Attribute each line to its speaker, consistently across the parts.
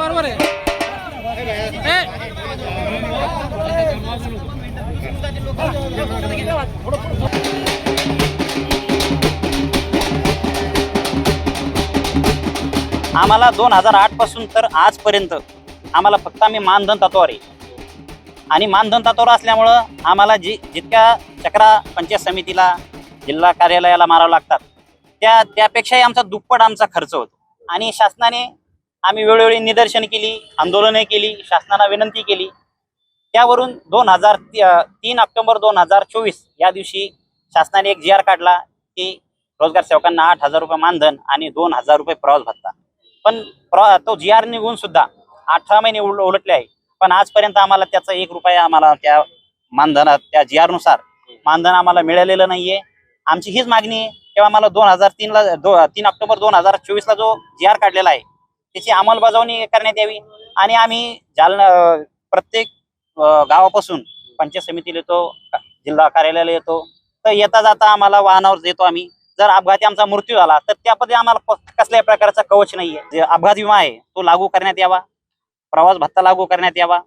Speaker 1: बरोबर आहे.
Speaker 2: आम्हाला 2008 पासून तर आजपर्यंत आम्हाला फक्त आम्ही मानधन तत्वावर आहे आणि मानधन तत्वावर असल्यामुळं आम्हाला जितक्या चक्रा पंचायत समितीला जिल्हा कार्यालयाला मारावं लागतात त्यापेक्षाही आमचा दुप्पट आमचा खर्च होतो. आणि शासनाने आम्ही वेळोवेळी निदर्शन केली, आंदोलने केली, शासनाला विनंती केली. त्यावरून 3 ऑक्टोबर 2024 या दिवशी शासनाने एक GR काढला की रोजगार सेवकांना 8,000 रुपये मानधन आणि 2,000 रुपये प्रवास भत्ता. पण तो GR निघून सुद्धा 18 महिने उलटले आहे, पण आजपर्यंत आम्हाला त्याचा 1 रुपया आम्हाला त्या मानधनात त्या GR नुसार मानधन आम्हाला मिळालेलं नाहीये. आमची हीच मागणी आहे तेव्हा आम्हाला 3 ऑक्टोबर 2024 ला जो GR काढलेला आहे त्याची अंमलबजावणी करण्यात यावी. आणि आम्ही जालना प्रत्येक गावापासून पंचायत समितीला येतो, जिल्हा कार्यालयाला येतो, तर येता जाता आम्हाला वाहनावर येतो आम्ही. जर अपघाती आमचा मृत्यू झाला तर त्यामध्ये आम्हाला कसल्याही प्रकारचा कवच नाहीये. जे अपघात विमा आहे तो लागू करण्यात यावा, प्रवास भत्ता लागू करण्यात यावा.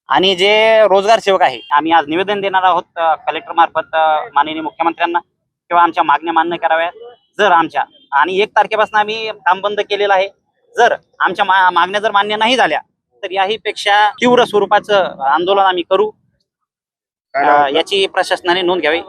Speaker 2: आणि जे रोजगार सेवक आहे आम्ही आज निवेदन देणार आहोत कलेक्टर मार्फत माननीय मुख्यमंत्र्यांना, किंवा आमच्या मागण्या मान्य कराव्या. जर आमच्या आणि 1 तारखेपासून आम्ही काम बंद केलेलं आहे, जर आमच्या मागण्या जर मान्य नाही झाल्या तर याही पेक्षा तीव्र स्वरूपाचं आंदोलन आम्ही करू. याची प्रशासनाने नोंद घ्यावी.